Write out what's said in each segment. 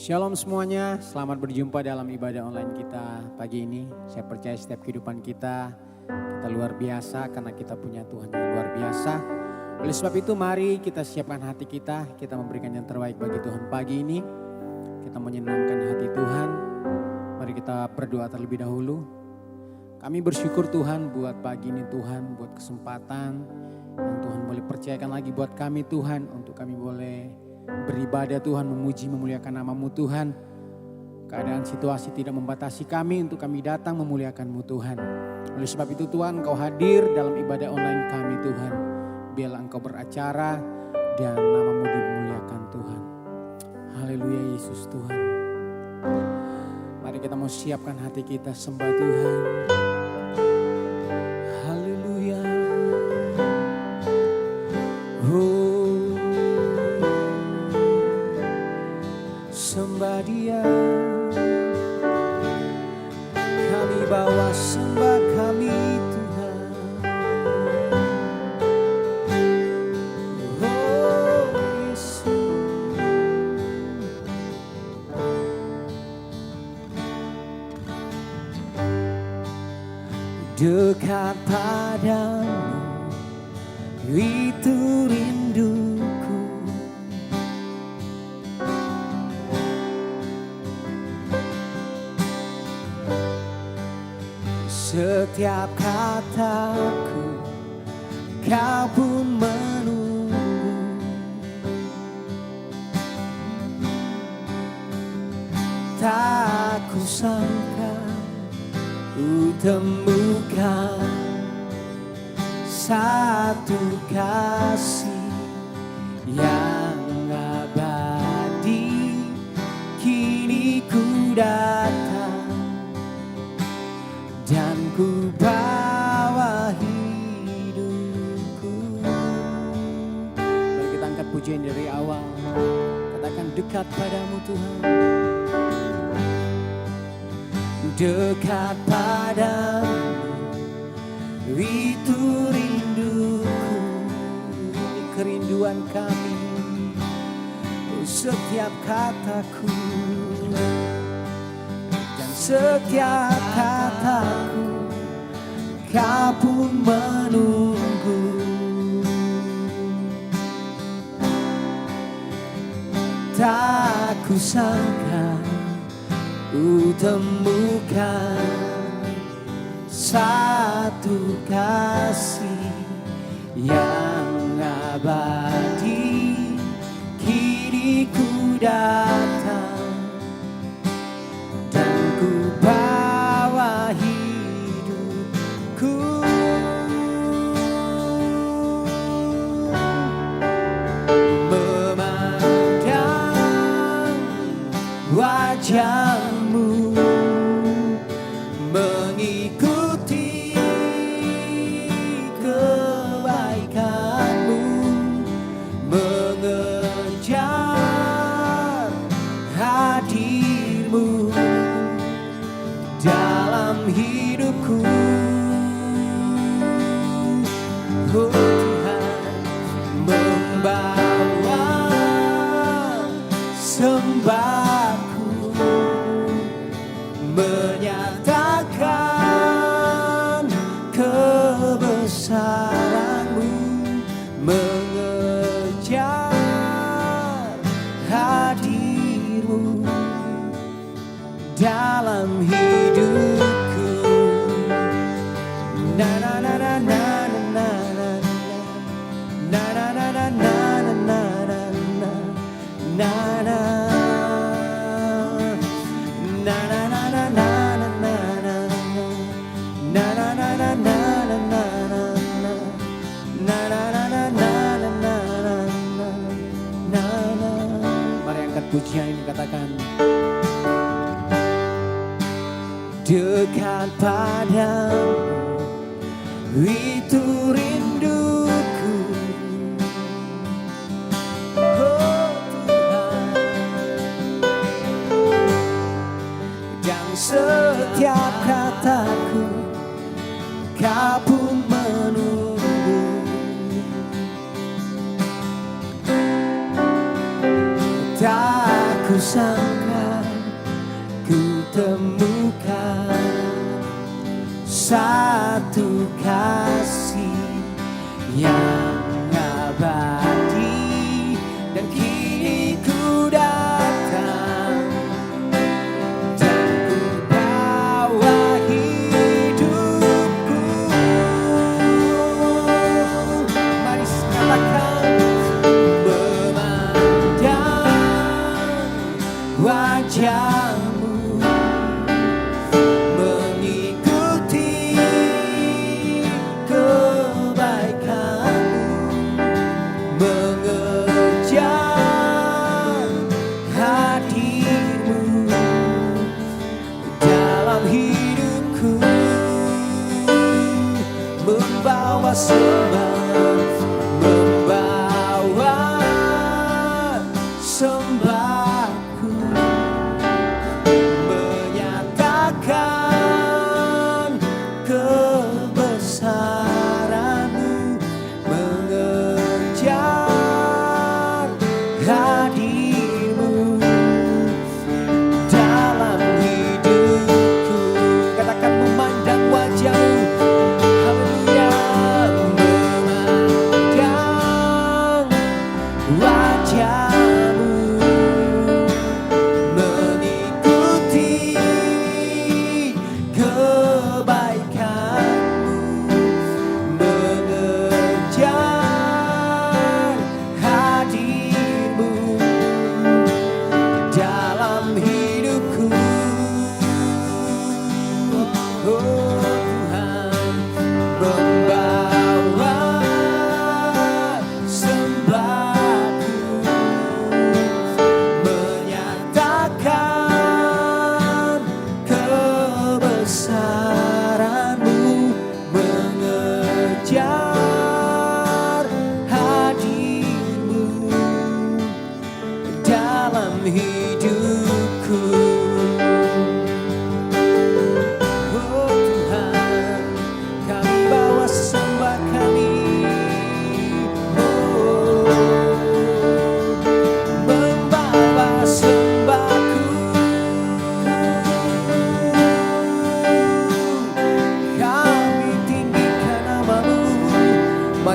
Shalom semuanya, selamat berjumpa dalam ibadah online kita pagi ini. Saya percaya setiap kehidupan kita luar biasa karena kita punya Tuhan yang luar biasa. Oleh sebab itu mari kita siapkan hati kita memberikan yang terbaik bagi Tuhan pagi ini. Kita menyenangkan hati Tuhan, mari kita berdoa terlebih dahulu. Kami bersyukur Tuhan buat pagi ini Tuhan, buat kesempatan yang Tuhan boleh percayakan lagi buat kami Tuhan. Untuk kami boleh beribadah Tuhan, memuji, memuliakan nama-Mu Tuhan. Keadaan situasi tidak membatasi kami untuk kami datang memuliakan-Mu Tuhan. Oleh sebab itu Tuhan, Engkau hadir dalam ibadah online kami Tuhan. Biarlah Engkau beracara dan nama-Mu dimuliakan Tuhan. Haleluya Yesus Tuhan. Mari kita mau siapkan hati kita sembah Tuhan. Haleluya. Sembah Dia, kami bawa sembah kami Tuhan. Oh Yesus, dekat padamu itu rinduku. Setiap kataku Kau pun menunggu. Tak kusangka ku temukan satu kasih yang abadi. Kini ku datang dan ku bawa hidupku. Mari kita angkat pujian dari awal. Katakan dekat padamu Tuhan. Dekat padamu itu rinduku. Ini kerinduan kami. Setiap kataku setiap kataku Kau pun menunggu. Tak kusangka ku temukan satu kasih yang abadi. Kini ku datang bawa hidupku. Memandang wajah-Mu, mengikuti kebaikan-Mu, mengejar hadir-Mu dalam hidupku. Oh Tuhan, membawa sembahku, menyatakan kebesaran-Mu, mengejar hadir-Mu dalam hidupku. Na na na na na na na na na na na na na na Mari angkat pujian ini, katakan dekat padamu itu rinduku. Oh Tuhan, dan setiap kataku Kau pun menunggu. Tak kusangka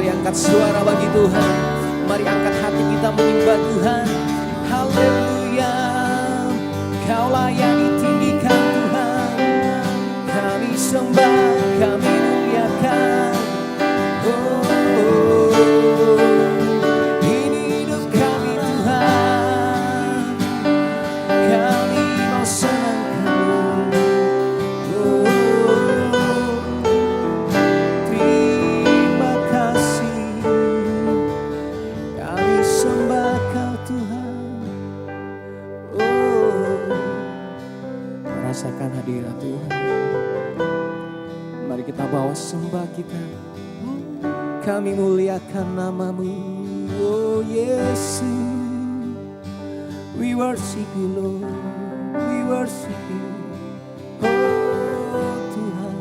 Mari angkat suara bagi Tuhan. Mari angkat hati kita menyembah Tuhan. Haleluya. Kaulah yang ditinggikan Tuhan. Kami sembah, kami muliakan. Ini hidup kami Tuhan. Kami mau senang. Terima kasih. Kami sembah Kau Tuhan. Rasakan hadirat Tuhan. Mari kita bawa sembah kita. Kami muliakan nama-Mu, oh Yesus. We worship You, Lord. We worship You, oh Tuhan.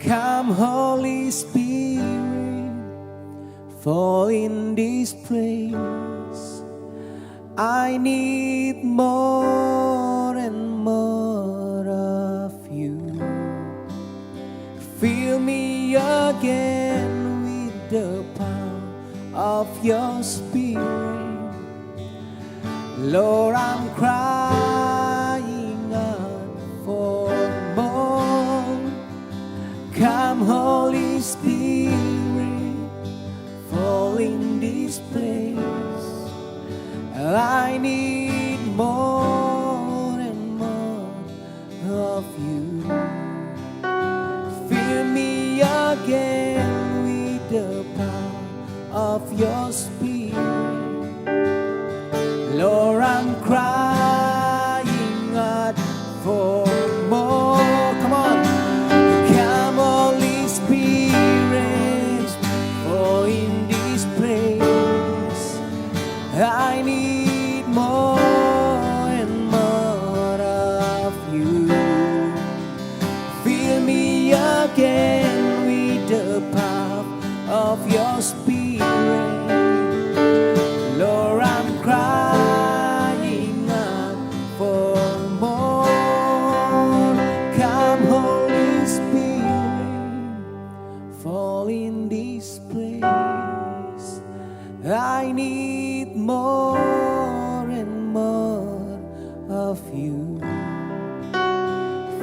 Come Holy Spirit, fall in this place. I need more and more of You. Fill me again with the power of Your Spirit. Lord, I'm crying out for more. Come Holy Spirit, fall in this place. I need more and more of You. Fill me again with the power of Your Spirit. Lord, I'm crying out for more. Come on. Come Holy Spirit, fall in this place. I need more and more of You. Fill me again with the power of Your Spirit. Lord, I'm crying out for more. Come Holy Spirit, fall in this place. I need more and more of You.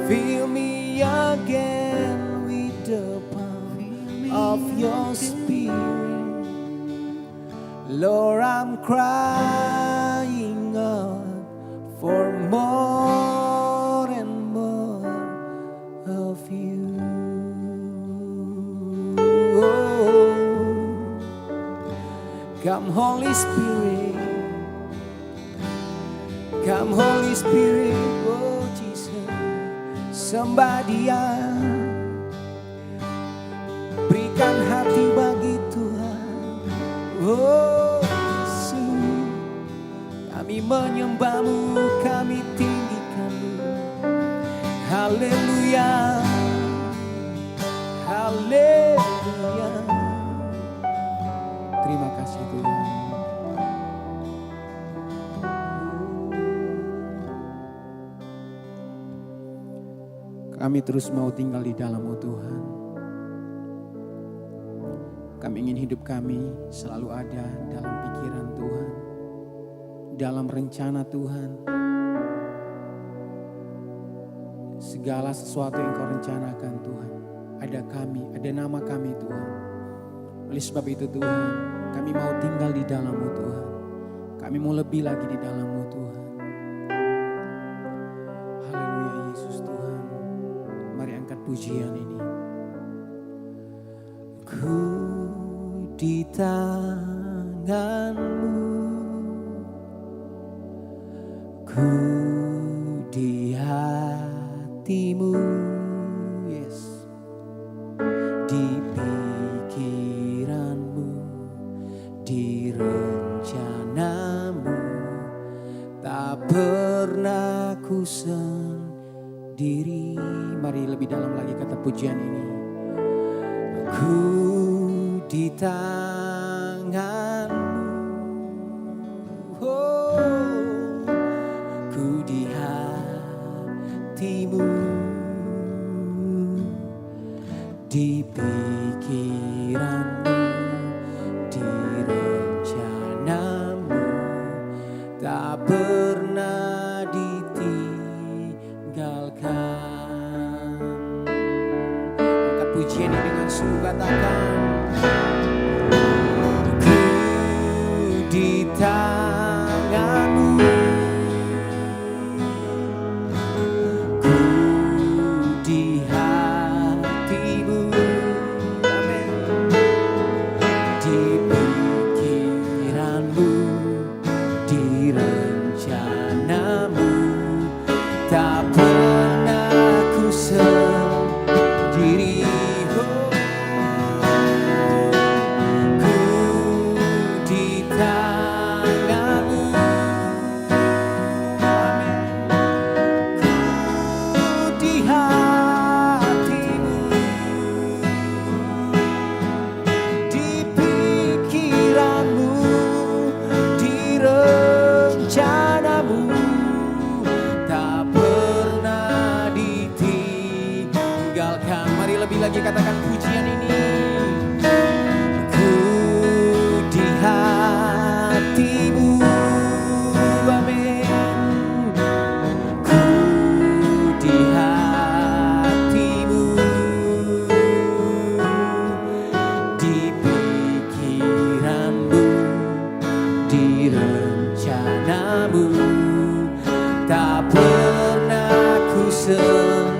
Fill me again with the power of Your Spirit. Lord, I'm crying out for more and more of You. Come Holy Spirit, come Holy Spirit, oh Jesus. Somebody berikan hati bagi Tuhan. Oh Yesus, kami menyembah-Mu, kami tinggikan-Mu. Haleluya, haleluya. Terima kasih Tuhan. Kami terus mau tinggal di dalam-Mu Tuhan. Kami ingin hidup kami selalu ada dalam pikiran Tuhan, dalam rencana Tuhan. Segala sesuatu yang Kau rencanakan Tuhan, ada kami, ada nama kami Tuhan. Oleh sebab itu Tuhan, kami mau tinggal di dalam-Mu Tuhan. Kami mau lebih lagi di dalam-Mu Tuhan. Haleluya Yesus Tuhan. Mari angkat pujian ini. Ku di tangan-Mu, ku di hati-Mu, yes, di pikiran-Mu, di rencana-Mu, tak pernah ku sendiri. Mari lebih dalam lagi kata pujian ini. Ku di tangan-Mu, oh, ku di hati-Mu, di pikiranmu, di rencanamu, tak pernah ditinggalkan. Angkat pujian ini dengan sungguh, katakan, ku di tanganmu, ku di hatimu, amin, di pikiranmu, di rencanamu, tak pernah ku sendiri. Lagi katakan pujian ini, ku di hatimu, amin, ku di hatimu, di pikiranmu, di rencanamu, tak pernah ku sendiri.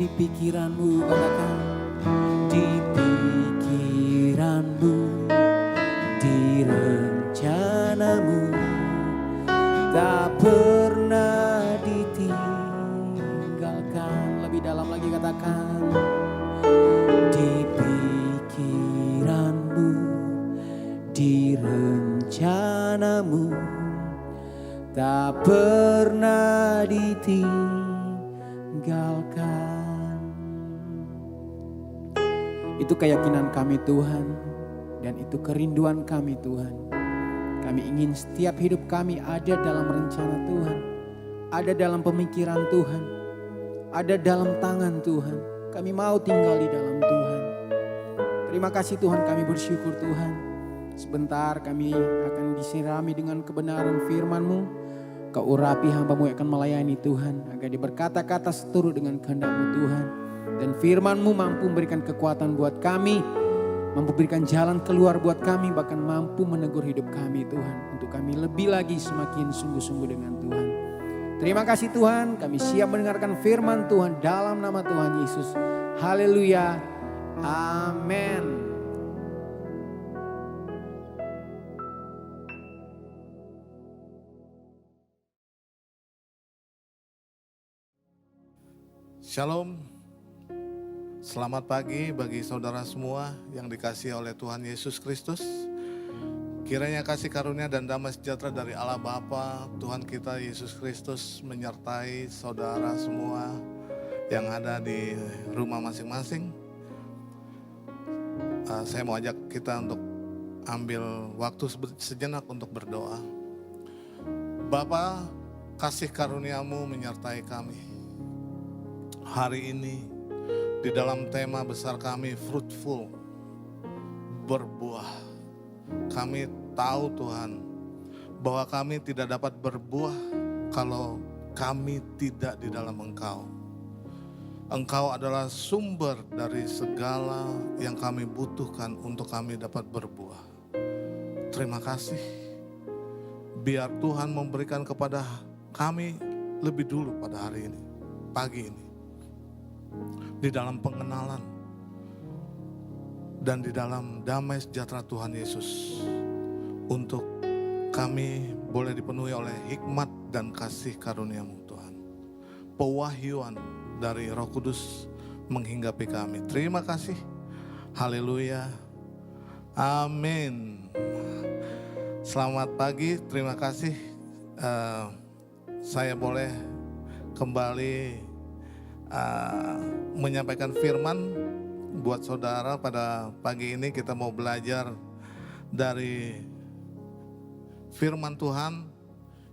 Di pikiranmu, katakan, di pikiranmu, di rencanamu, tak pernah ditinggalkan. Lebih dalam lagi katakan, di pikiranmu, di rencanamu, tak pernah ditinggalkan. Itu keyakinan kami Tuhan, dan itu kerinduan kami Tuhan. Kami ingin setiap hidup kami ada dalam rencana Tuhan, ada dalam pemikiran Tuhan, ada dalam tangan Tuhan. Kami mau tinggal di dalam Tuhan. Terima kasih Tuhan, kami bersyukur Tuhan. Sebentar kami akan disirami dengan kebenaran firman-Mu. Kau urapi hamba-Mu yang akan melayani Tuhan, agar dia berkata-kata seturut dengan kehendak-Mu Tuhan. Dan firman-Mu mampu memberikan kekuatan buat kami, mampu berikan jalan keluar buat kami, bahkan mampu menegur hidup kami Tuhan. Untuk kami lebih lagi semakin sungguh-sungguh dengan Tuhan. Terima kasih Tuhan, kami siap mendengarkan firman Tuhan dalam nama Tuhan Yesus. Haleluya, amin. Shalom. Selamat pagi bagi saudara semua yang dikasihi oleh Tuhan Yesus Kristus. Kiranya kasih karunia dan damai sejahtera dari Allah Bapa, Tuhan kita Yesus Kristus menyertai saudara semua yang ada di rumah masing-masing. Saya mau ajak kita untuk ambil waktu sejenak untuk berdoa. Bapa, kasih karuniamu menyertai kami. Hari ini di dalam tema besar kami, fruitful, berbuah. Kami tahu Tuhan bahwa kami tidak dapat berbuah kalau kami tidak di dalam Engkau. Engkau adalah sumber dari segala yang kami butuhkan untuk kami dapat berbuah. Terima kasih. Biar Tuhan memberikan kepada kami lebih dulu pada hari ini, pagi ini. Di dalam pengenalan dan di dalam damai sejahtera Tuhan Yesus, untuk kami boleh dipenuhi oleh hikmat dan kasih karunia-Mu Tuhan. Pewahyuan dari Roh Kudus menghinggapi kami. Terima kasih. Haleluya. Amin. Selamat pagi, terima kasih. Saya boleh kembali menyampaikan firman buat saudara. Pada pagi ini kita mau belajar dari firman Tuhan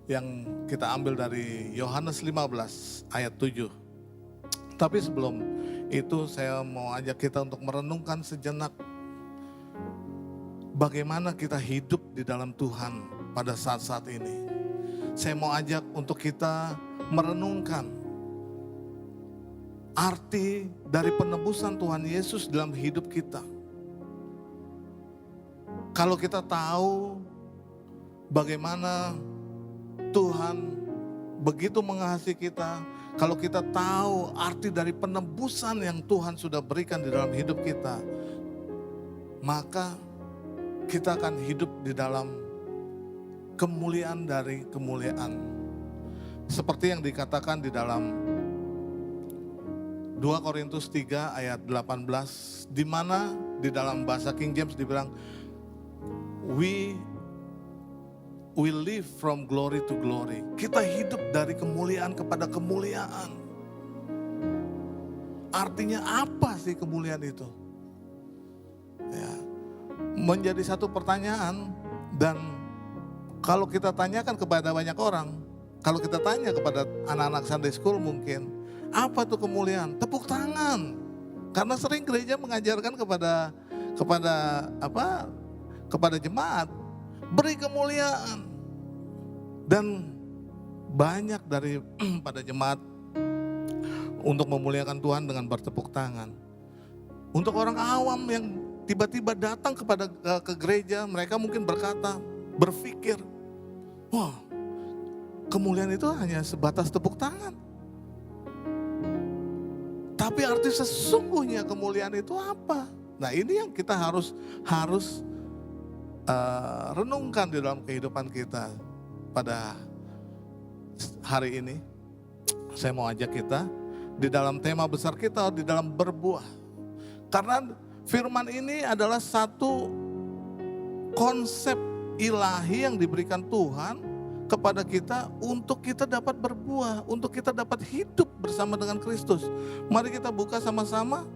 yang kita ambil dari Yohanes 15 ayat 7. Tapi sebelum itu saya mau ajak kita untuk merenungkan sejenak bagaimana kita hidup di dalam Tuhan pada saat-saat ini. Saya mau ajak untuk kita merenungkan arti dari penebusan Tuhan Yesus dalam hidup kita. Kalau kita tahu bagaimana Tuhan begitu mengasihi kita, kalau kita tahu arti dari penebusan yang Tuhan sudah berikan di dalam hidup kita, maka kita akan hidup di dalam kemuliaan dari kemuliaan. Seperti yang dikatakan di dalam 2 Korintus 3 ayat 18, di mana di dalam bahasa King James dibilang, we live from glory to glory. Kita hidup dari kemuliaan kepada kemuliaan. Artinya apa sih kemuliaan itu? Ya, menjadi satu pertanyaan, dan kalau kita tanyakan kepada banyak orang, kalau kita tanya kepada anak-anak Sunday School mungkin, apa tuh kemuliaan? Tepuk tangan. Karena sering gereja mengajarkan kepada jemaat, beri kemuliaan. Dan banyak dari pada jemaat untuk memuliakan Tuhan dengan bertepuk tangan. Untuk orang awam yang tiba-tiba datang ke gereja, mereka mungkin berpikir, wah, kemuliaan itu hanya sebatas tepuk tangan. Tapi arti sesungguhnya kemuliaan itu apa? Nah, ini yang kita harus renungkan di dalam kehidupan kita pada hari ini. Saya mau ajak kita di dalam tema besar kita, di dalam berbuah. Karena firman ini adalah satu konsep ilahi yang diberikan Tuhan kepada kita untuk kita dapat berbuah, untuk kita dapat hidup bersama dengan Kristus. Mari kita buka sama-sama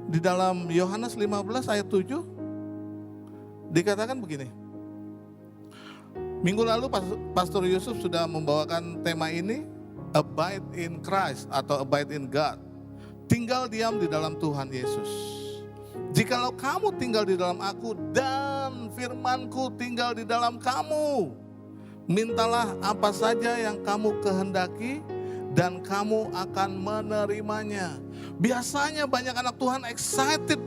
di dalam Yohanes 15 ayat 7. Dikatakan begini. Minggu lalu Pastor Yusuf sudah membawakan tema ini, Abide in Christ atau Abide in God. Tinggal diam di dalam Tuhan Yesus. Jikalau kamu tinggal di dalam aku dan firmanku tinggal di dalam kamu, mintalah apa saja yang kamu kehendaki dan kamu akan menerimanya. Biasanya banyak anak Tuhan excited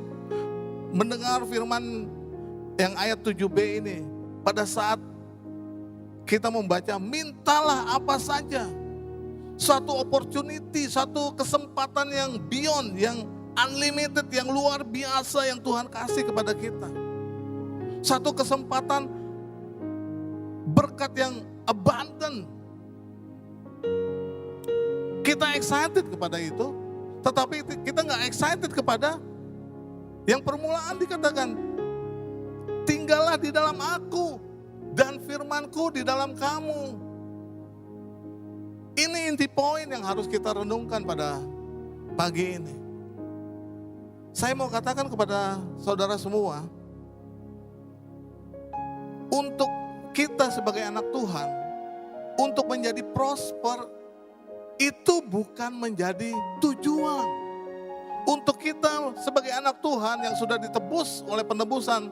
mendengar firman yang ayat 7b ini. Pada saat kita membaca, mintalah apa saja. Suatu opportunity, suatu kesempatan yang beyond, yang unlimited, yang luar biasa yang Tuhan kasih kepada kita. Satu kesempatan berkat yang abundant. Kita excited kepada itu, tetapi kita nggak excited kepada yang permulaan dikatakan, tinggallah di dalam aku dan firmanku di dalam kamu. Ini inti poin yang harus kita renungkan pada pagi ini. Saya mau katakan kepada saudara semua, untuk kita sebagai anak Tuhan, untuk menjadi prosper, itu bukan menjadi tujuan. Untuk kita sebagai anak Tuhan yang sudah ditebus oleh penebusan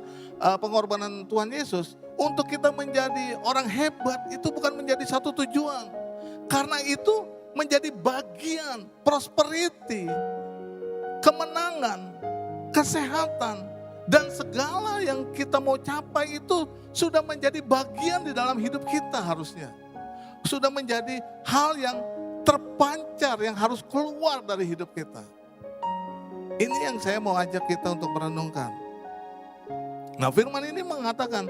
pengorbanan Tuhan Yesus, untuk kita menjadi orang hebat, itu bukan menjadi satu tujuan. Karena itu menjadi bagian prosperity, kemenangan, kesehatan, dan segala yang kita mau capai itu sudah menjadi bagian di dalam hidup kita harusnya. Sudah menjadi hal yang terpancar, yang harus keluar dari hidup kita. Ini yang saya mau ajak kita untuk merenungkan. Nah, firman ini mengatakan,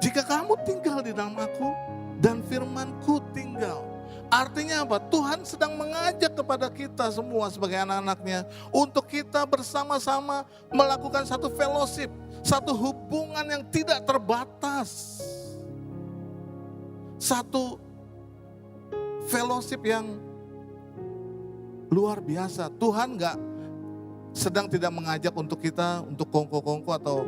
jika kamu tinggal di dalam aku dan firmanku tinggal. Artinya apa? Tuhan sedang mengajak kepada kita semua sebagai anak-anaknya untuk kita bersama-sama melakukan satu fellowship, satu hubungan yang tidak terbatas. Satu fellowship yang luar biasa. Tuhan gak sedang tidak mengajak untuk kita untuk kongko-kongko atau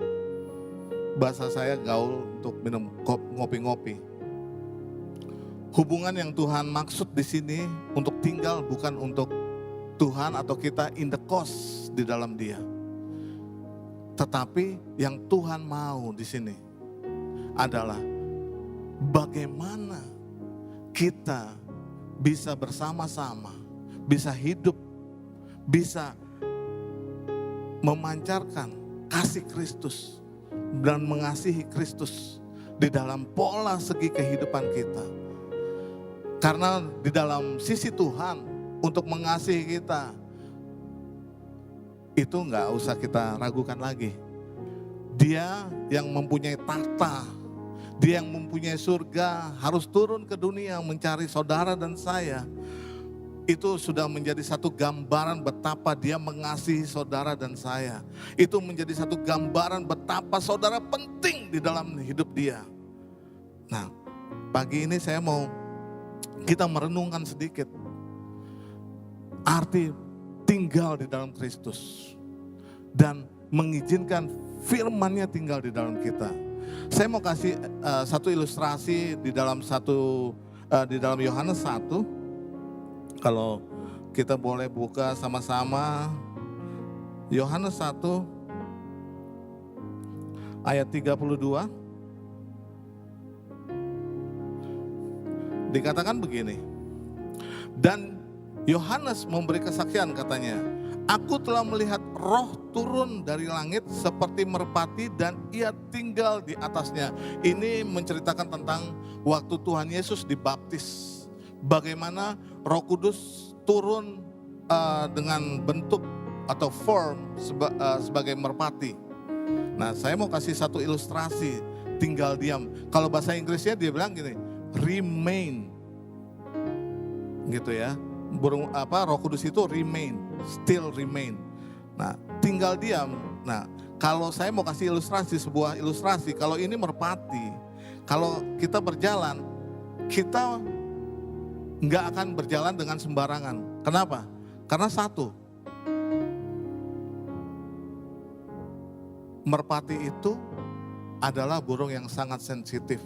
bahasa saya gaul untuk minum ngopi-ngopi. Hubungan yang Tuhan maksud di sini untuk tinggal bukan untuk Tuhan atau kita in the cost di dalam Dia. Tetapi yang Tuhan mau di sini adalah bagaimana kita bisa bersama-sama, bisa hidup, bisa memancarkan kasih Kristus dan mengasihi Kristus di dalam pola segi kehidupan kita. Karena di dalam sisi Tuhan untuk mengasihi kita, itu gak usah kita ragukan lagi. Dia yang mempunyai tahta, Dia yang mempunyai surga harus turun ke dunia mencari saudara dan saya. Itu sudah menjadi satu gambaran betapa Dia mengasihi saudara dan saya. Itu menjadi satu gambaran betapa saudara penting di dalam hidup Dia. Nah, pagi ini saya mau kita merenungkan sedikit arti tinggal di dalam Kristus dan mengizinkan firman-Nya tinggal di dalam kita. Saya mau kasih satu ilustrasi di dalam Yohanes 1. Kalau kita boleh buka sama-sama Yohanes 1 ayat 32. Dikatakan begini, dan Yohanes memberi kesaksian katanya, aku telah melihat roh turun dari langit seperti merpati dan ia tinggal di atasnya. Ini menceritakan tentang waktu Tuhan Yesus dibaptis. Bagaimana Roh Kudus turun dengan bentuk atau form sebagai merpati. Nah, saya mau kasih satu ilustrasi tinggal diam. Kalau bahasa Inggrisnya dia bilang gini, remain, gitu ya. Roh Kudus itu remain, still remain. Nah, tinggal diam. Nah, kalau saya mau kasih ilustrasi, sebuah ilustrasi, kalau ini merpati, kalau kita berjalan, kita nggak akan berjalan dengan sembarangan. Kenapa? Karena satu, merpati itu adalah burung yang sangat sensitif.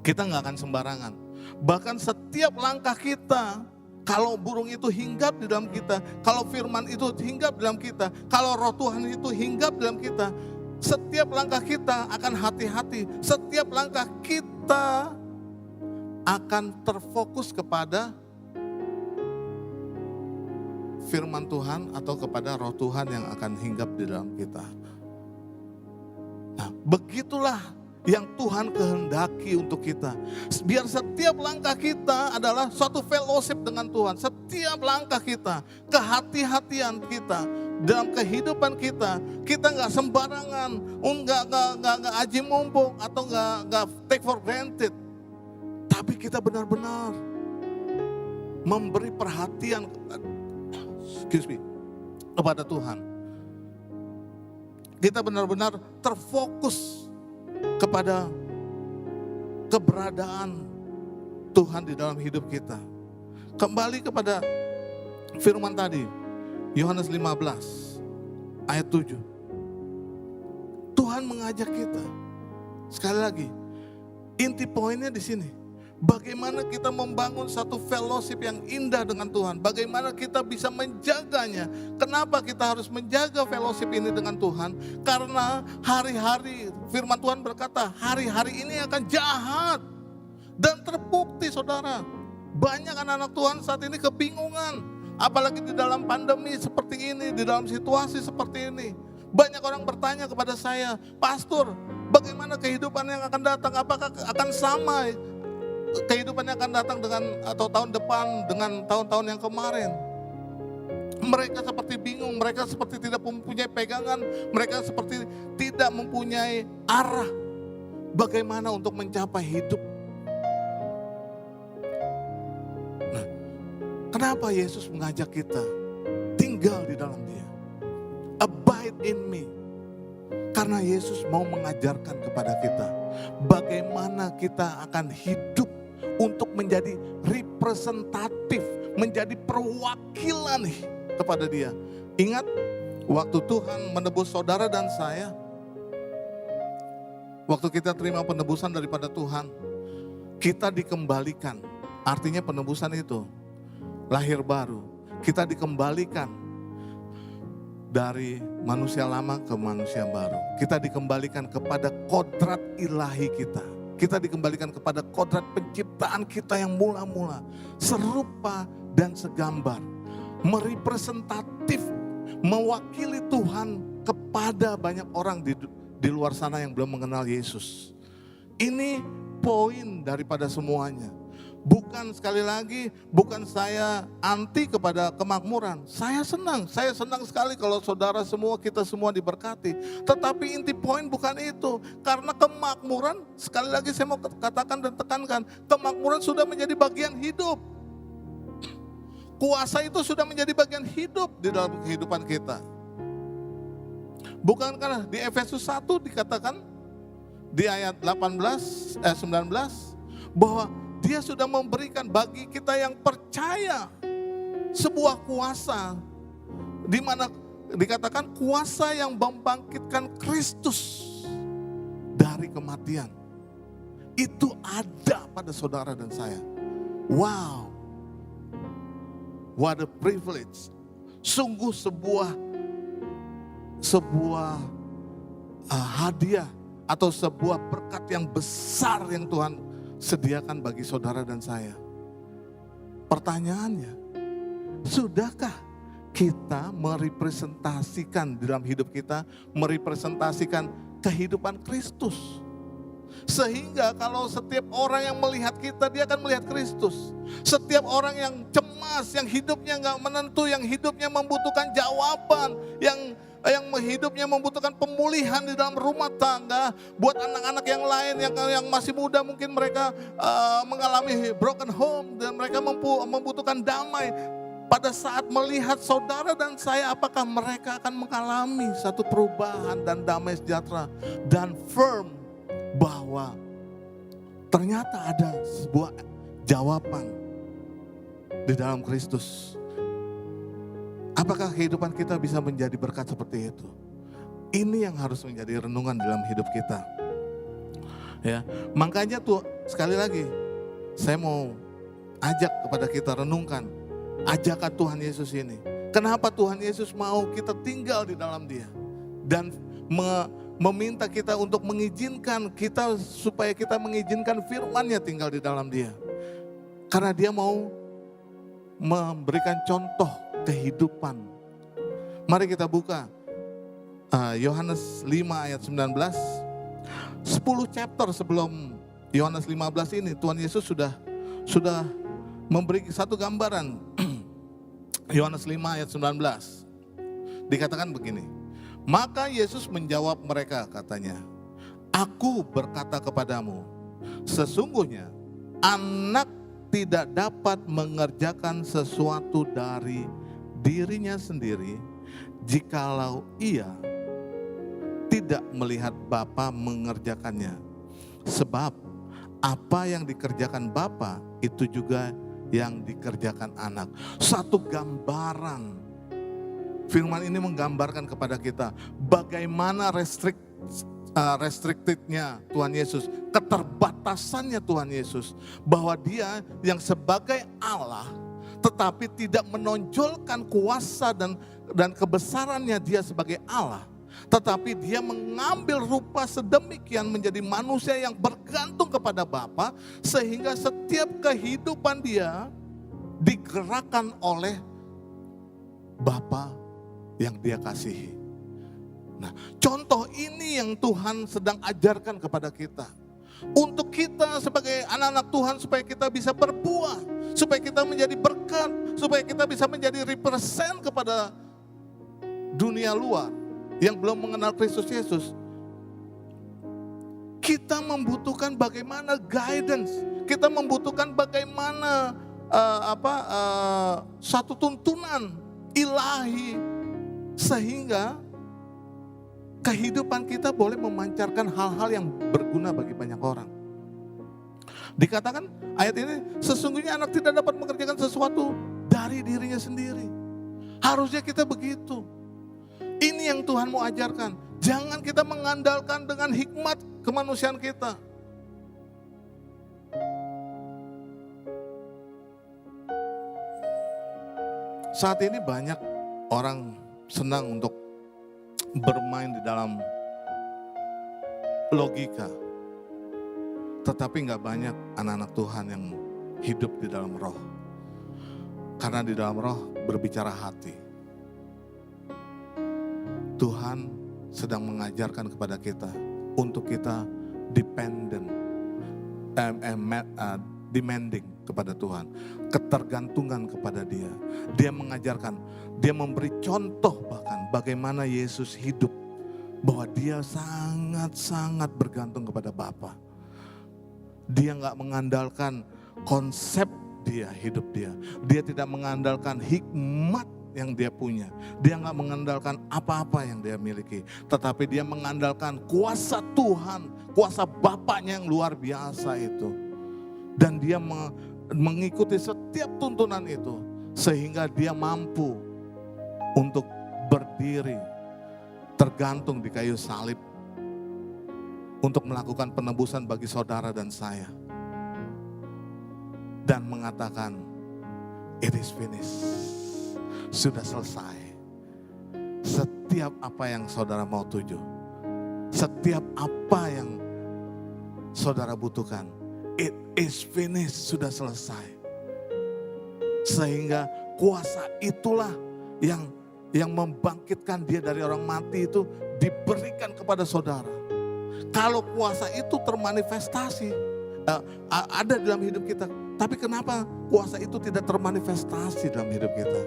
Kita nggak akan sembarangan. Bahkan setiap langkah kita, kalau burung itu hinggap di dalam kita, kalau firman itu hinggap di dalam kita, kalau roh Tuhan itu hinggap di dalam kita, setiap langkah kita akan hati-hati. Setiap langkah kita akan terfokus kepada firman Tuhan atau kepada roh Tuhan yang akan hinggap di dalam kita. Nah, begitulah yang Tuhan kehendaki untuk kita. Biar setiap langkah kita adalah suatu fellowship dengan Tuhan. Setiap langkah kita, kehati-hatian kita dalam kehidupan kita, kita nggak sembarangan, nggak aji mumpung atau nggak take for granted. Tapi kita benar-benar memberi perhatian kepada Tuhan. Kita benar-benar terfokus kepada keberadaan Tuhan di dalam hidup kita. Kembali kepada firman tadi, Yohanes 15 ayat 7. Tuhan mengajak kita. Sekali lagi, inti poinnya di sini. Bagaimana kita membangun satu fellowship yang indah dengan Tuhan. Bagaimana kita bisa menjaganya. Kenapa kita harus menjaga fellowship ini dengan Tuhan? Karena hari-hari, firman Tuhan berkata, hari-hari ini akan jahat. Dan terbukti saudara, banyak anak-anak Tuhan saat ini kebingungan. Apalagi di dalam pandemi seperti ini, di dalam situasi seperti ini. Banyak orang bertanya kepada saya, Pastor, bagaimana kehidupan yang akan datang? Apakah akan sama kehidupan yang akan datang atau tahun depan dengan tahun-tahun yang kemarin? Mereka seperti bingung, mereka seperti tidak mempunyai pegangan, mereka seperti tidak mempunyai arah bagaimana untuk mencapai hidup. Kenapa Yesus mengajak kita tinggal di dalam Dia? Abide in me. Karena Yesus mau mengajarkan kepada kita bagaimana kita akan hidup untuk menjadi representatif, menjadi perwakilan kepada Dia. Ingat, waktu Tuhan menebus saudara dan saya, waktu kita terima penebusan daripada Tuhan, kita dikembalikan. Artinya penebusan itu lahir baru. Kita dikembalikan dari manusia lama ke manusia baru. Kita dikembalikan kepada kodrat ilahi kita. Kita dikembalikan kepada kodrat penciptaan kita yang mula-mula. Serupa dan segambar. Merepresentatif, mewakili Tuhan kepada banyak orang di luar sana yang belum mengenal Yesus. Ini poin daripada semuanya. Bukan, sekali lagi, bukan saya anti kepada kemakmuran. Saya senang sekali kalau saudara semua, kita semua diberkati. Tetapi inti poin bukan itu. Karena kemakmuran, sekali lagi saya mau katakan dan tekankan, kemakmuran sudah menjadi bagian hidup. Kuasa itu sudah menjadi bagian hidup di dalam kehidupan kita. Bukankah di Efesus 1 dikatakan di ayat 19 bahwa Dia sudah memberikan bagi kita yang percaya sebuah kuasa, di mana dikatakan kuasa yang membangkitkan Kristus dari kematian. Itu ada pada saudara dan saya. Wow, what a privilege. Sungguh sebuah hadiah atau sebuah berkat yang besar yang Tuhan sediakan bagi saudara dan saya. Pertanyaannya, sudahkah kita merepresentasikan di dalam hidup kita, merepresentasikan kehidupan Kristus? Sehingga kalau setiap orang yang melihat kita, dia akan melihat Kristus. Setiap orang yang cemas, yang hidupnya gak menentu, yang hidupnya membutuhkan jawaban, yang hidupnya membutuhkan pemulihan di dalam rumah tangga. Buat anak-anak yang lain yang masih muda, mungkin mereka mengalami broken home dan mereka membutuhkan damai. Pada saat melihat saudara dan saya, apakah mereka akan mengalami satu perubahan dan damai sejahtera dan firm bahwa ternyata ada sebuah jawaban di dalam Kristus. Apakah kehidupan kita bisa menjadi berkat seperti itu? Ini yang harus menjadi renungan dalam hidup kita. Ya, makanya tuh sekali lagi saya mau ajak kepada kita renungkan ajakan Tuhan Yesus ini. Kenapa Tuhan Yesus mau kita tinggal di dalam Dia dan meminta kita untuk mengizinkan kita supaya kita mengizinkan firman-Nya tinggal di dalam Dia. Karena Dia mau memberikan contoh kehidupan. Mari kita buka Yohanes 5 ayat 19. 10 chapter sebelum Yohanes 15 ini Tuhan Yesus sudah memberi satu gambaran. Yohanes 5 ayat 19. Dikatakan begini. Maka Yesus menjawab mereka, katanya, Aku berkata kepadamu, sesungguhnya anak tidak dapat mengerjakan sesuatu dari dirinya sendiri jikalau ia tidak melihat Bapa mengerjakannya. Sebab apa yang dikerjakan Bapa itu juga yang dikerjakan anak. Satu gambaran. Firman ini menggambarkan kepada kita bagaimana restrictednya Tuhan Yesus, keterbatasannya Tuhan Yesus, bahwa Dia yang sebagai Allah tetapi tidak menonjolkan kuasa dan kebesarannya Dia sebagai Allah, tetapi Dia mengambil rupa sedemikian menjadi manusia yang bergantung kepada Bapa, sehingga setiap kehidupan Dia digerakkan oleh Bapa yang Dia kasihi. Nah, contoh ini yang Tuhan sedang ajarkan kepada kita. Untuk kita sebagai anak-anak Tuhan, supaya kita bisa berbuah, supaya kita menjadi berkat, supaya kita bisa menjadi represent kepada dunia luar yang belum mengenal Kristus Yesus. Kita membutuhkan bagaimana guidance, kita membutuhkan bagaimana satu tuntunan ilahi sehingga kehidupan kita boleh memancarkan hal-hal yang berguna bagi banyak orang. Dikatakan ayat ini, sesungguhnya anak tidak dapat mengerjakan sesuatu dari dirinya sendiri. Harusnya kita begitu. Ini yang Tuhan mau ajarkan. Jangan kita mengandalkan dengan hikmat kemanusiaan kita. Saat ini banyak orang senang untuk bermain di dalam logika. Tetapi gak banyak anak-anak Tuhan yang hidup di dalam roh. Karena di dalam roh berbicara hati. Tuhan sedang mengajarkan kepada kita untuk kita demanding kepada Tuhan, ketergantungan kepada Dia. Dia mengajarkan, Dia memberi contoh bahkan bagaimana Yesus hidup, bahwa Dia sangat-sangat bergantung kepada Bapa. Dia nggak mengandalkan konsep Dia, hidup Dia. Dia tidak mengandalkan hikmat yang Dia punya. Dia nggak mengandalkan apa-apa yang Dia miliki. Tetapi Dia mengandalkan kuasa Tuhan, kuasa Bapaknya yang luar biasa itu. Dan Dia mengikuti setiap tuntunan itu. Sehingga Dia mampu untuk berdiri, tergantung di kayu salib. Untuk melakukan penebusan bagi saudara dan saya. Dan mengatakan, it is finished. Sudah selesai. Setiap apa yang saudara mau tuju. Setiap apa yang saudara butuhkan. It is finished, sudah selesai. Sehingga kuasa itulah yang membangkitkan Dia dari orang mati itu diberikan kepada saudara. Kalau kuasa itu termanifestasi, ada dalam hidup kita. Tapi kenapa kuasa itu tidak termanifestasi dalam hidup kita?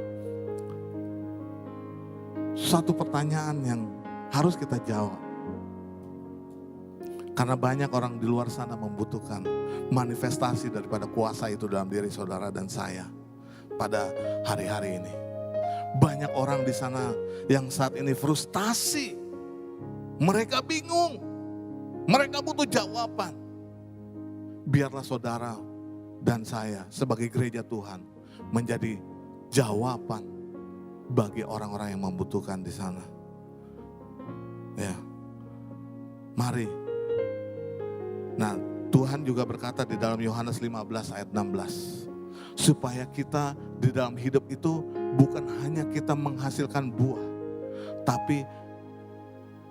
Satu pertanyaan yang harus kita jawab. Karena banyak orang di luar sana membutuhkan manifestasi daripada kuasa itu dalam diri saudara dan saya pada hari-hari ini. Banyak orang di sana yang saat ini frustasi. Mereka bingung. Mereka butuh jawaban. Biarlah saudara dan saya sebagai gereja Tuhan menjadi jawaban bagi orang-orang yang membutuhkan di sana. Ya. Mari. Nah, Tuhan juga berkata di dalam Yohanes 15 ayat 16. Supaya kita di dalam hidup itu bukan hanya kita menghasilkan buah. Tapi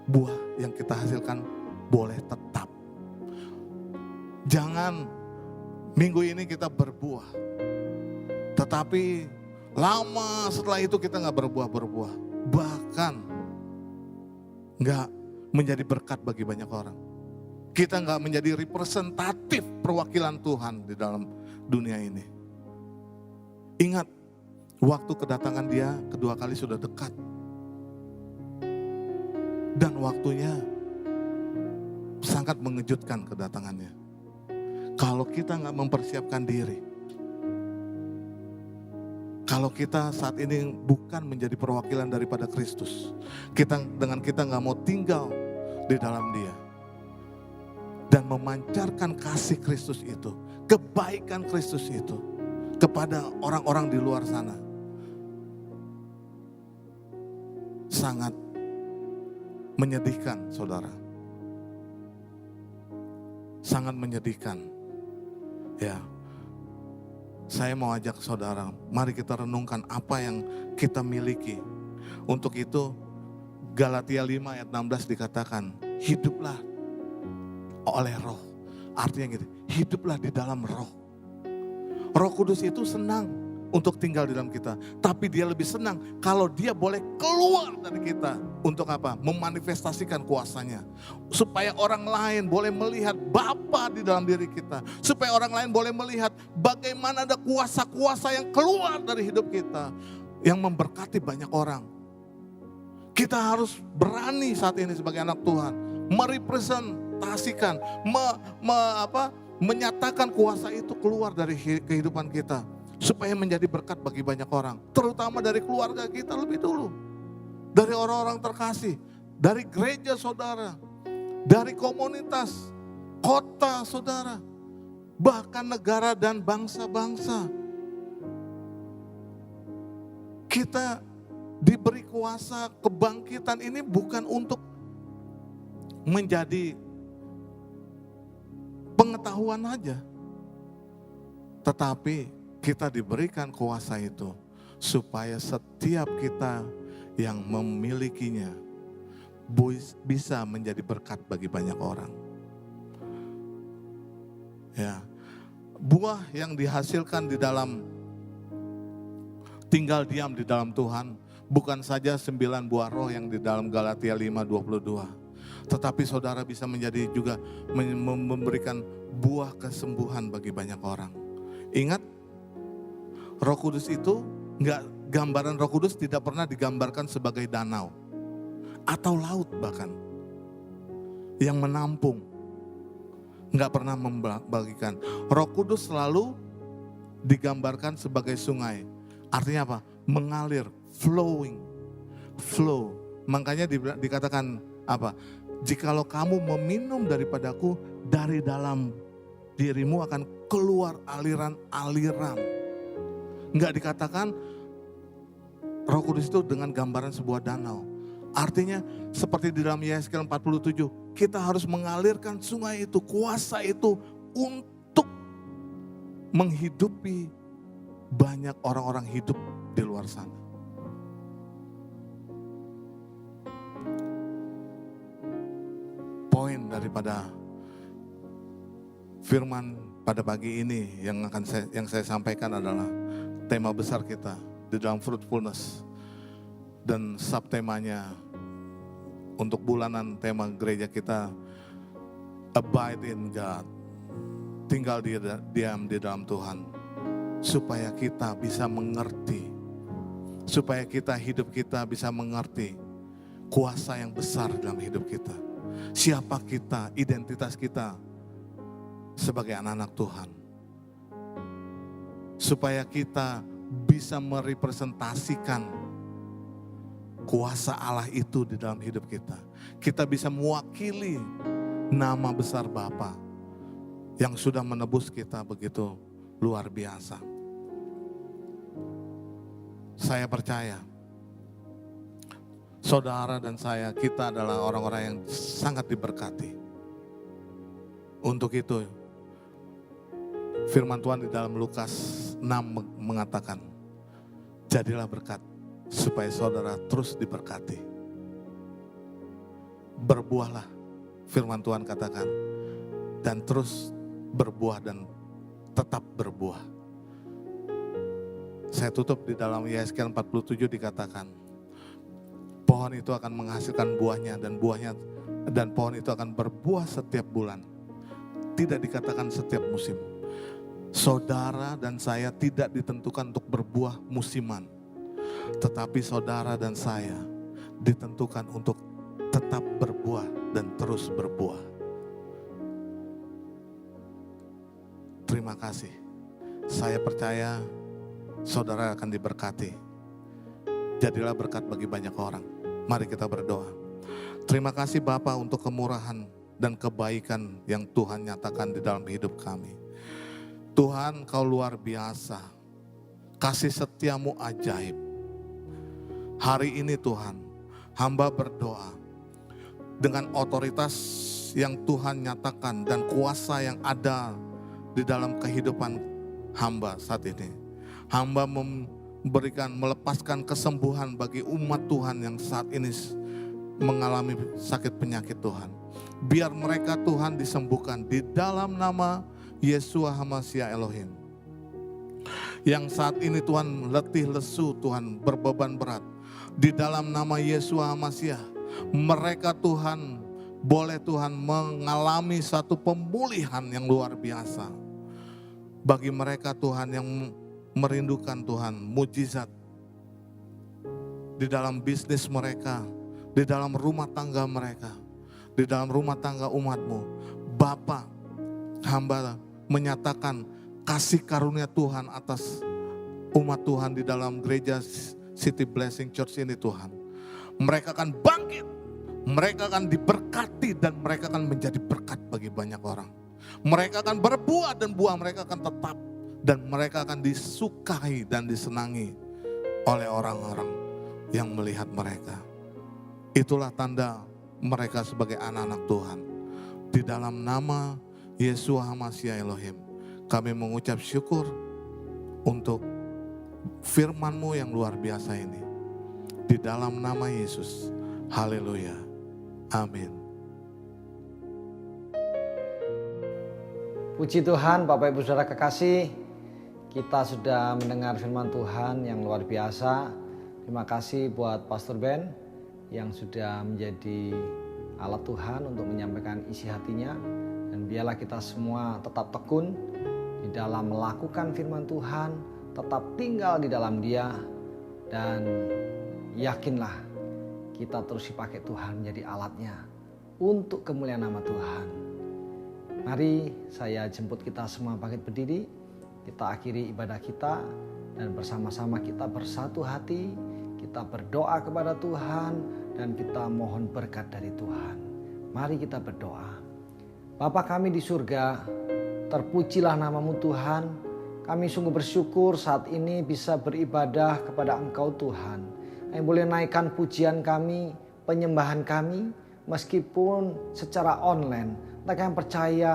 buah yang kita hasilkan boleh tetap. Jangan minggu ini kita berbuah. Tetapi lama setelah itu kita gak berbuah-berbuah. Bahkan gak menjadi berkat bagi banyak orang. Kita gak menjadi representatif perwakilan Tuhan di dalam dunia ini. Ingat, waktu kedatangan Dia kedua kali sudah dekat. Dan waktunya sangat mengejutkan kedatangannya. Kalau kita gak mempersiapkan diri. Kalau kita saat ini bukan menjadi perwakilan daripada Kristus. Kita gak mau tinggal di dalam Dia. Dan memancarkan kasih Kristus itu. Kebaikan Kristus itu. Kepada orang-orang di luar sana. Sangat menyedihkan, saudara. Sangat menyedihkan. Ya. Saya mau ajak saudara, mari kita renungkan apa yang kita miliki. Untuk itu Galatia 5 ayat 16 dikatakan, hiduplah oleh roh. Artinya gitu, hiduplah di dalam roh. Roh Kudus itu senang untuk tinggal di dalam kita. Tapi Dia lebih senang kalau Dia boleh keluar dari kita. Untuk apa? Memanifestasikan kuasanya. Supaya orang lain boleh melihat Bapa di dalam diri kita. Supaya orang lain boleh melihat bagaimana ada kuasa-kuasa yang keluar dari hidup kita. Yang memberkati banyak orang. Kita harus berani saat ini sebagai anak Tuhan. Merepresentasikan, menyatakan kuasa itu keluar dari kehidupan kita. supaya menjadi berkat bagi banyak orang. Terutama dari keluarga kita lebih dulu. Dari orang-orang terkasih, dari gereja saudara, dari komunitas, kota saudara, bahkan negara dan bangsa-bangsa. Kita diberi kuasa kebangkitan ini bukan untuk menjadi pengetahuan aja. Tetapi kita diberikan kuasa itu supaya setiap kita yang memilikinya bisa menjadi berkat bagi banyak orang. Ya, buah yang dihasilkan di dalam tinggal diam di dalam Tuhan bukan saja 9 buah roh yang di dalam Galatia 5:22, tetapi saudara bisa menjadi juga memberikan buah kesembuhan bagi banyak orang. Ingat, Roh Kudus itu gambaran Roh Kudus tidak pernah digambarkan sebagai danau atau laut bahkan yang menampung, nggak pernah membagikan. Roh Kudus selalu digambarkan sebagai sungai. Artinya apa? Mengalir, flowing, flow. Makanya dikatakan apa? Jikalau kamu meminum daripadaku, dari dalam dirimu akan keluar aliran-aliran. Enggak dikatakan Roh Kudus itu dengan gambaran sebuah danau. Artinya seperti di dalam Yesaya 47, kita harus mengalirkan sungai itu, kuasa itu untuk menghidupi banyak orang-orang hidup di luar sana. Poin daripada firman pada pagi ini yang saya sampaikan adalah tema besar kita di dalam fruitfulness, dan subtemanya untuk bulanan tema gereja kita abide in God, tinggal diam di dalam Tuhan, supaya kita bisa mengerti, supaya hidup kita bisa mengerti kuasa yang besar dalam hidup kita, siapa kita, identitas kita sebagai anak-anak Tuhan, supaya kita bisa merepresentasikan kuasa Allah itu di dalam hidup kita. Kita bisa mewakili nama besar Bapa yang sudah menebus kita begitu luar biasa. Saya percaya saudara dan saya, kita adalah orang-orang yang sangat diberkati. Untuk itu firman Tuhan di dalam Lukas 6 mengatakan, jadilah berkat supaya saudara terus diberkati. Berbuahlah, firman Tuhan katakan, dan terus berbuah dan tetap berbuah. Saya tutup di dalam Yesaya 47 dikatakan, pohon itu akan menghasilkan buahnya dan pohon itu akan berbuah setiap bulan. Tidak dikatakan setiap musim. Saudara dan saya tidak ditentukan untuk berbuah musiman, tetapi saudara dan saya ditentukan untuk tetap berbuah dan terus berbuah. Terima kasih. Saya percaya saudara akan diberkati. Jadilah berkat bagi banyak orang. Mari kita berdoa. Terima kasih Bapa untuk kemurahan dan kebaikan yang Tuhan nyatakan di dalam hidup kami. Tuhan, Kau luar biasa. Kasih setiamu ajaib. Hari ini Tuhan, hamba berdoa dengan otoritas yang Tuhan nyatakan dan kuasa yang ada di dalam kehidupan hamba saat ini. Hamba melepaskan kesembuhan bagi umat Tuhan yang saat ini mengalami sakit penyakit Tuhan. Biar mereka Tuhan disembuhkan di dalam nama Yeshua HaMashiach Elohim. Yang saat ini Tuhan letih lesu, Tuhan berbeban berat, di dalam nama Yeshua HaMashiach, mereka Tuhan boleh Tuhan mengalami satu pemulihan yang luar biasa. Bagi mereka Tuhan yang merindukan Tuhan mujizat di dalam bisnis mereka, di dalam rumah tangga mereka, di dalam rumah tangga umat-Mu, Bapa, hamba menyatakan kasih karunia Tuhan atas umat Tuhan di dalam gereja City Blessing Church ini Tuhan. Mereka akan bangkit, mereka akan diberkati dan mereka akan menjadi berkat bagi banyak orang. Mereka akan berbuah dan buah mereka akan tetap. Dan mereka akan disukai dan disenangi oleh orang-orang yang melihat mereka. Itulah tanda mereka sebagai anak-anak Tuhan. Di dalam nama Yeshua HaMashiach Elohim, kami mengucap syukur untuk firman-Mu yang luar biasa ini. Di dalam nama Yesus, haleluya, amin. Puji Tuhan, Bapak Ibu Saudara kekasih, kita sudah mendengar firman Tuhan yang luar biasa. Terima kasih buat Pastor Ben yang sudah menjadi alat Tuhan untuk menyampaikan isi hatinya. Dan biarlah kita semua tetap tekun di dalam melakukan firman Tuhan, tetap tinggal di dalam Dia, dan yakinlah kita terus dipakai Tuhan menjadi alatnya untuk kemuliaan nama Tuhan. Mari saya jemput kita semua bangkit berdiri, kita akhiri ibadah kita dan bersama-sama kita bersatu hati, kita berdoa kepada Tuhan dan kita mohon berkat dari Tuhan. Mari kita berdoa. Bapa kami di surga, terpujilah nama-Mu Tuhan. Kami sungguh bersyukur saat ini bisa beribadah kepada Engkau Tuhan. Kami boleh naikkan pujian kami, penyembahan kami, meskipun secara online. Mereka yang percaya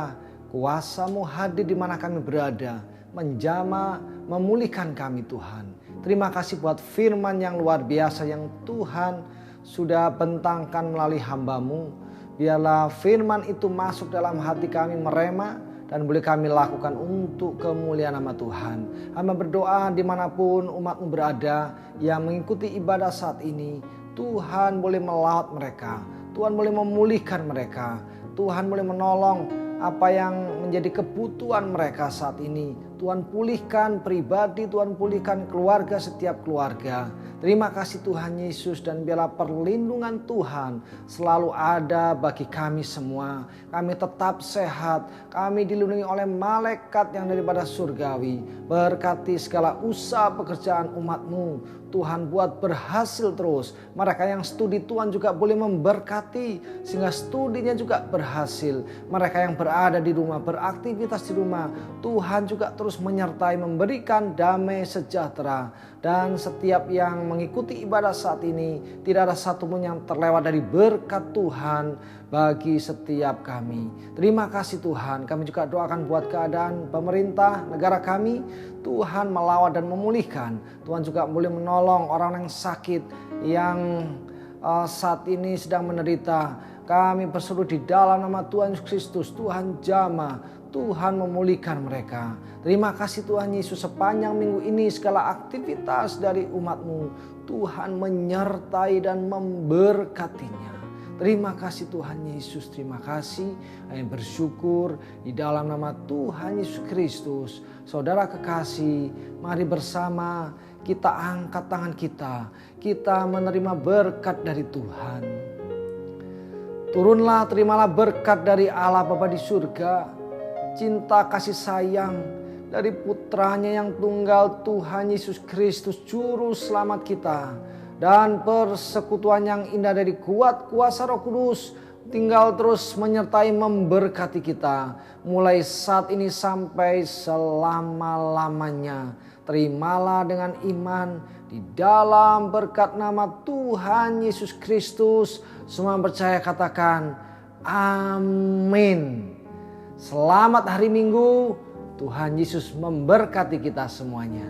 kuasa-Mu hadir di mana kami berada, menjamah, memulihkan kami Tuhan. Terima kasih buat firman yang luar biasa yang Tuhan sudah bentangkan melalui hamba-Mu. Biarlah firman itu masuk dalam hati kami, merema dan boleh kami lakukan untuk kemuliaan nama Tuhan. Hamba berdoa dimanapun umat-Mu berada yang mengikuti ibadah saat ini, Tuhan boleh melawat mereka, Tuhan boleh memulihkan mereka, Tuhan boleh menolong apa yang menjadi kebutuhan mereka saat ini. Tuhan pulihkan pribadi, Tuhan pulihkan keluarga, setiap keluarga. Terima kasih Tuhan Yesus, dan biarlah perlindungan Tuhan selalu ada bagi kami semua. Kami tetap sehat, kami dilindungi oleh malaikat yang daripada surgawi. Berkati segala usaha pekerjaan umat-Mu. Tuhan buat berhasil terus. Mereka yang studi Tuhan juga boleh memberkati sehingga studinya juga berhasil. Mereka yang berada di rumah, beraktivitas di rumah, Tuhan juga terus menyertai, memberikan damai sejahtera. Dan setiap yang mengikuti ibadah saat ini, tidak ada satupun yang terlewat dari berkat Tuhan bagi setiap kami. Terima kasih Tuhan. Kami juga doakan buat keadaan pemerintah negara kami. Tuhan melawat dan memulihkan. Tuhan juga boleh menolong orang yang sakit, yang saat ini sedang menderita. Kami berseru di dalam nama Tuhan Yesus Kristus, Tuhan jamah, Tuhan memulihkan mereka. Terima kasih Tuhan Yesus, sepanjang minggu ini segala aktivitas dari umat-Mu, Tuhan menyertai dan memberkatinya. Terima kasih Tuhan Yesus, terima kasih. Kami bersyukur di dalam nama Tuhan Yesus Kristus. Saudara kekasih, mari bersama kita angkat tangan kita menerima berkat dari Tuhan. Turunlah, terimalah berkat dari Allah Bapa di surga, cinta kasih sayang dari putranya yang tunggal Tuhan Yesus Kristus, Juru Selamat kita, dan persekutuan yang indah dari kuat kuasa Roh Kudus tinggal terus menyertai memberkati kita mulai saat ini sampai selama-lamanya. Terimalah dengan iman di dalam berkat nama Tuhan Yesus Kristus. Semua percaya katakan amin. Selamat hari Minggu. Tuhan Yesus memberkati kita semuanya.